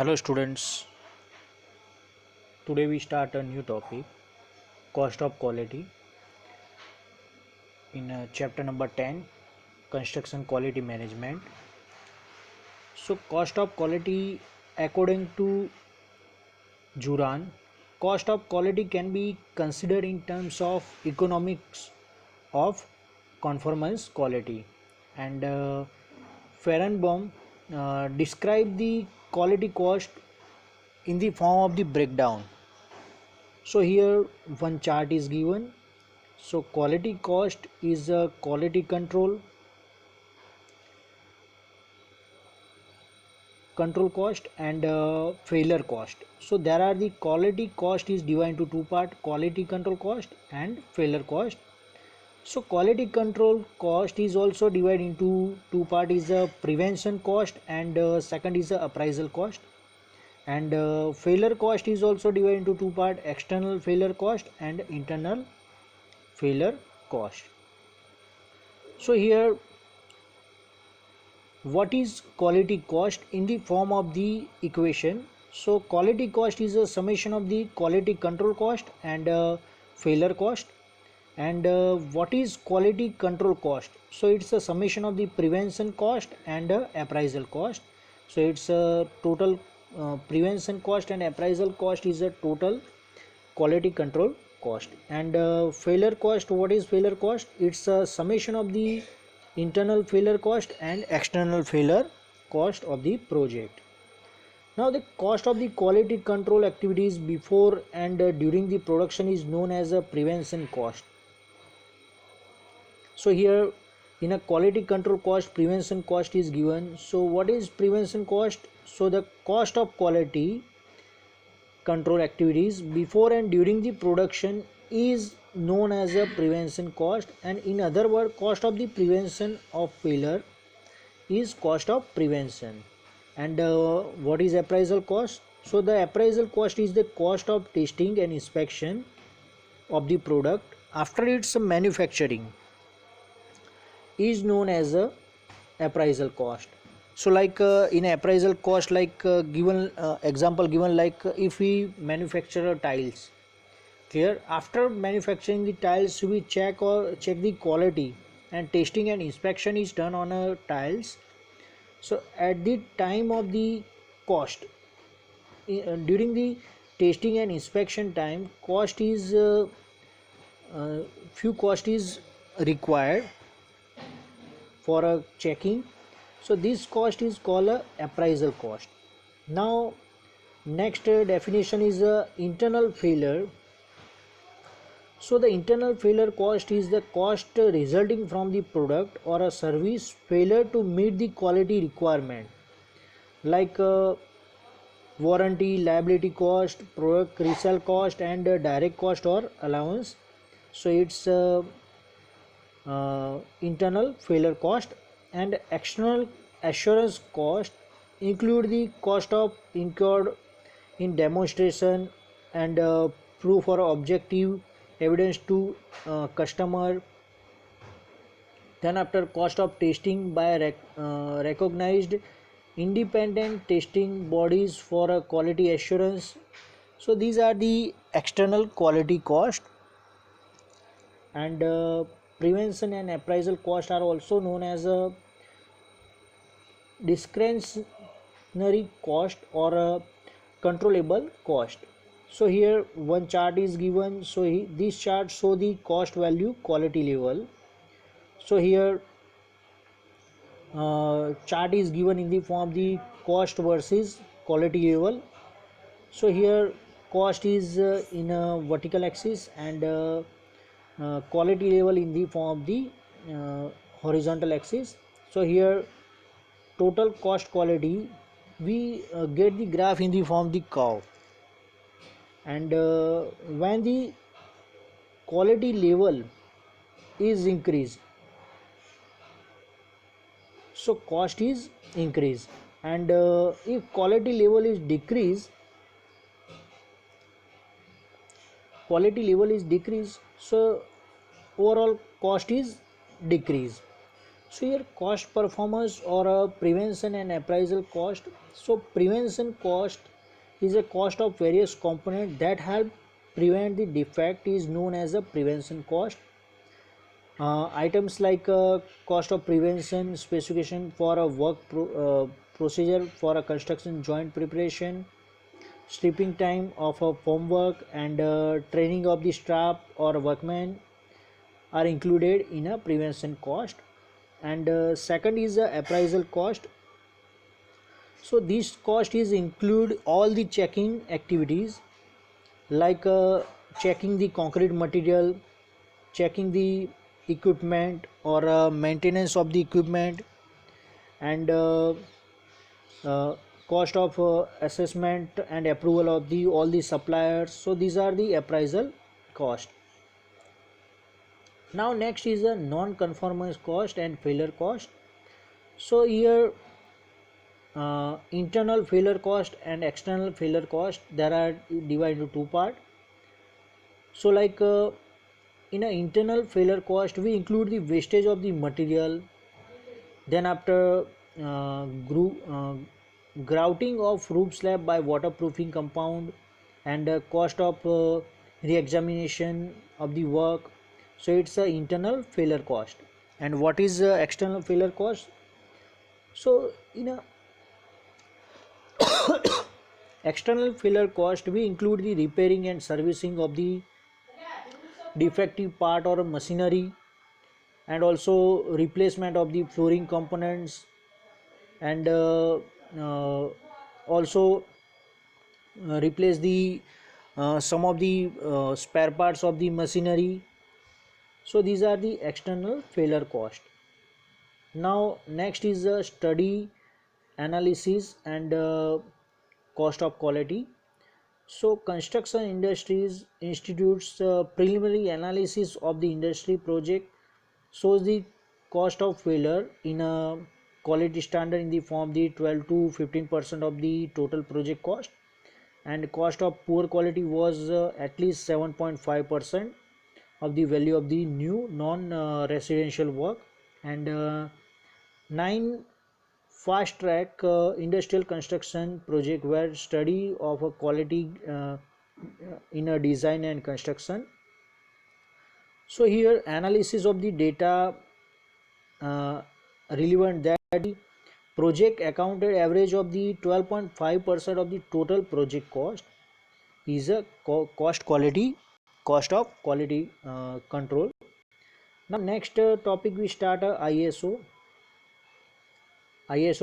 Hello students, today we start a new topic, cost of quality in chapter number 10, construction quality management. So cost of quality according to Juran, cost of quality can be considered in terms of economics of conformance quality, and Fehrenbaum described the quality cost in the form of the breakdown. So here one chart is given. So quality cost is a quality control cost and failure cost. So there are the quality cost is divided into two part, quality control cost and failure cost. So quality control cost is also divided into two part, is a prevention cost and second is the appraisal cost. And failure cost is also divided into two part, external failure cost and internal failure cost. So here what is quality cost in the form of the equation. So quality cost is a summation of the quality control cost and failure cost. And what is quality control cost? So it's a summation of the prevention cost and appraisal cost. So it's a total prevention cost and appraisal cost is a total quality control cost. And failure cost, what is failure cost? It's a summation of the internal failure cost and external failure cost of the project. Now the cost of the quality control activities before and during the production is known as a prevention cost. So here in a quality control cost, prevention cost is given. So what is prevention cost? So the cost of quality control activities before and during the production is known as a prevention cost, and in other words cost of the prevention of failure is cost of prevention. And what is appraisal cost? So the appraisal cost is the cost of testing and inspection of the product after its manufacturing is known as a appraisal cost. So like in appraisal cost, like given example given, like if we manufacture tiles, clear, after manufacturing the tiles we check the quality and testing and inspection is done on a tiles. So at the time of the cost, during the testing and inspection time, cost is uh, few cost is required for a checking. So this cost is called a appraisal cost. Now next definition is internal failure. So the internal failure cost is the cost resulting from the product or a service failure to meet the quality requirement, like warranty, liability cost, product resale cost, and direct cost or allowance. So it's internal failure cost. And external assurance cost include the cost of incurred in demonstration and proof or objective evidence to customer. Then after cost of testing by recognized independent testing bodies for a quality assurance. So these are the external quality cost. And prevention and appraisal cost are also known as a discretionary cost or a controllable cost. So here one chart is given. So this chart show the cost value quality level. So here chart is given in the form of the cost versus quality level. So here cost is in a vertical axis and quality level in the form of the horizontal axis. So here total cost quality, we get the graph in the form of the curve. And when the quality level is increased, so cost is increased. And if quality level is decreased, so overall cost is decreased. So here cost performance or a prevention and appraisal cost. So prevention cost is a cost of various components that help prevent the defect is known as a prevention cost. Items like cost of prevention, specification for a procedure for a construction joint preparation, stripping time of a formwork, and training of the staff or workmen are included in a prevention cost. And second is the appraisal cost. So this cost is include all the checking activities like checking the concrete material, checking the equipment or maintenance of the equipment, and uh, cost of assessment and approval of the all the suppliers. So these are the appraisal cost. Now next is a non-conformance cost and failure cost. So here internal failure cost and external failure cost, there are divided into two part. So like in an internal failure cost we include the wastage of the material, then after grouting of roof slab by waterproofing compound, and cost of re-examination of the work. So it's a internal failure cost. And what is external failure cost? So in a external failure cost we include the repairing and servicing of the defective part or machinery, and also replacement of the flooring components, and also replace the some of the spare parts of the machinery. So these are the external failure cost. Now next is the study, analysis, and cost of quality. So construction industries institutes preliminary analysis of the industry project shows the cost of failure in a quality standard in the form the 12 to 15% of the total project cost, and cost of poor quality was at least 7.5% of the value of the new non residential work. And 9 fast track industrial construction project were study of a quality in a design and construction. So here analysis of the data uh, relevant that the project accounted average of the 12.5% of the total project cost is a cost of quality control. Now next topic we start ISO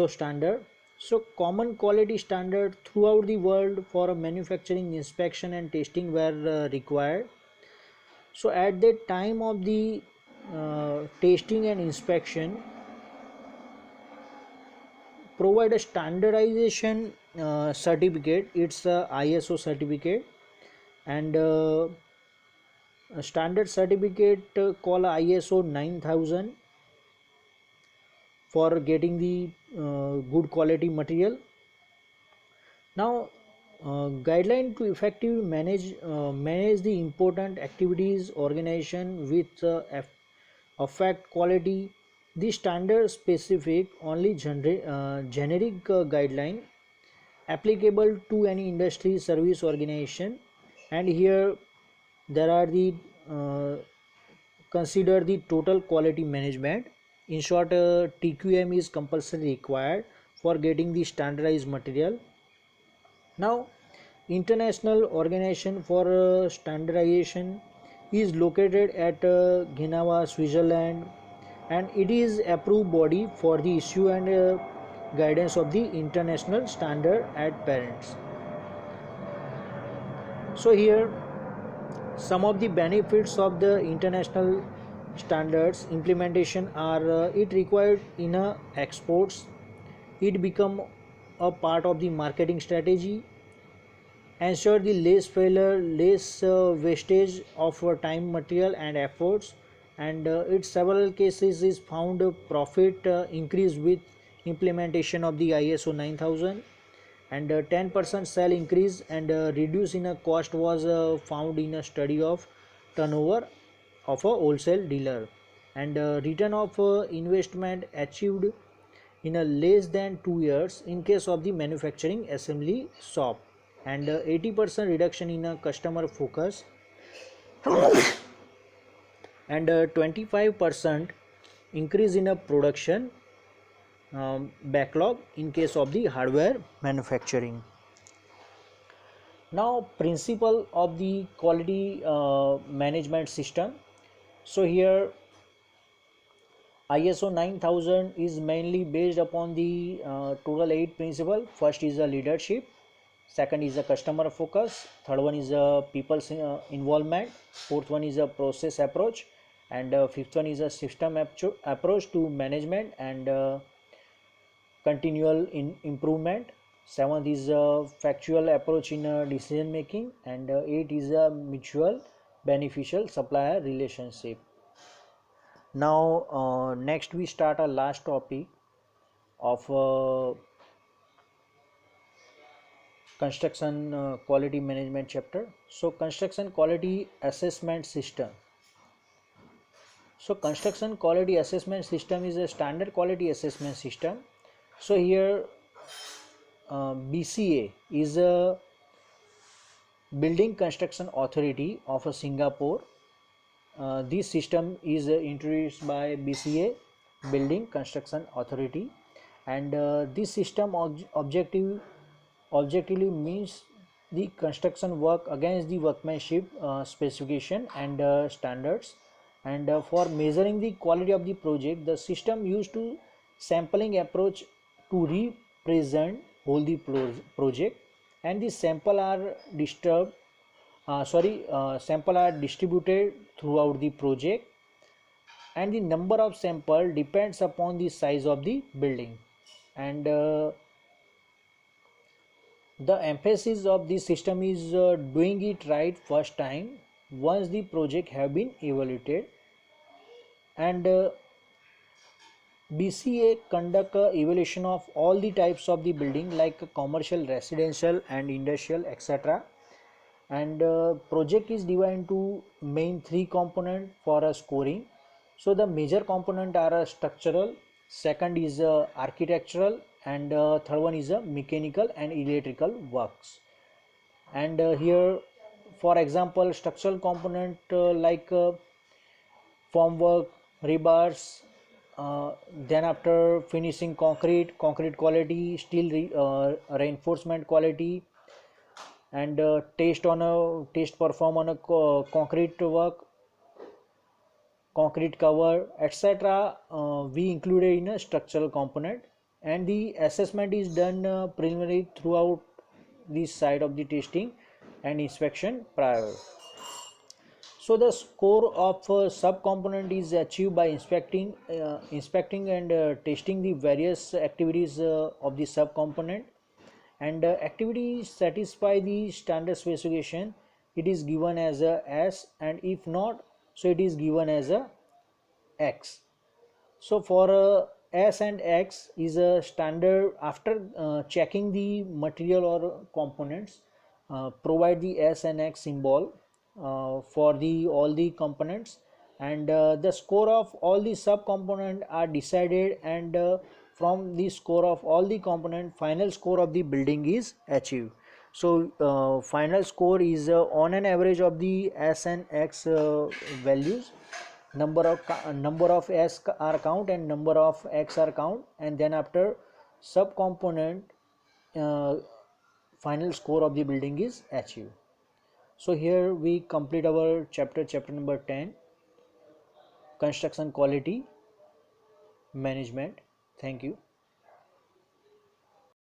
standard. So common quality standard throughout the world for manufacturing inspection and testing were required. So at the time of the testing and inspection, provide a standardization certificate. It's a ISO certificate, and a standard certificate called ISO 9000 for getting the good quality material. Now guideline to effectively manage the important activities organization with affect quality. The standard specific only generic guideline applicable to any industry service organization. And here there are the uh, consider the total quality management. In short, TQM is compulsory required for getting the standardized material. Now international organization for standardization is located at Geneva, Switzerland, and it is approved body for the issue and guidance of the international standard at parents. So here some of the benefits of the international standards implementation are it required in exports, it become a part of the marketing strategy, ensure the less failure, less wastage of time, material, and efforts, and in several cases is found profit increase with implementation of the ISO 9000, and 10% sale increase and reduce in a cost was found in a study of turnover of a wholesale dealer. and return of investment achieved in a less than 2 years in case of the manufacturing assembly shop, and 80% reduction in a customer focus, and 25% increase in a production backlog in case of the hardware manufacturing. Now, principle of the quality management system. So here ISO 9000 is mainly based upon the total 8 principle. First is a leadership, second is a customer focus, third one is a people's involvement, fourth one is a process approach, and fifth one is a system approach to management and continual improvement. Seventh is a factual approach in decision making, and eight is a mutual beneficial supplier relationship. Now next we start a last topic of construction quality management chapter. So construction quality assessment system. So construction quality assessment system is a standard quality assessment system. So here BCA is a Building Construction Authority of Singapore. This system is introduced by BCA, Building Construction Authority, and this system objectively means the construction work against the workmanship specification and standards, and for measuring the quality of the project, the system used to sampling approach to represent whole the project, and the sample are sample are distributed throughout the project, and the number of sample depends upon the size of the building, and the emphasis of this system is doing it right first time once the project have been evaluated, and BCA conduct a evaluation of all the types of the building like commercial, residential and industrial, etc. And project is divided into main three component for a scoring. So the major component are structural, second is architectural, and third one is mechanical and electrical works. And here for example structural component like formwork, rebars, then after finishing concrete quality, steel reinforcement quality, and test perform on a concrete work, concrete cover, etc. We included in a structural component, and the assessment is done preliminary throughout this side of the testing and inspection prior. So the score of sub-component is achieved by inspecting and testing the various activities of the sub-component, and activity satisfy the standard specification, it is given as a S, and if not, so it is given as a X. So for S and X is a standard after checking the material or components, provide the S and X symbol for the all the components, and the score of all the sub component are decided, and from the score of all the component final score of the building is achieved. So final score is on an average of the S and X values, number of S are count and number of X are count, and then after sub component final score of the building is achieved. So here we complete our chapter number 10, construction quality management. Thank you.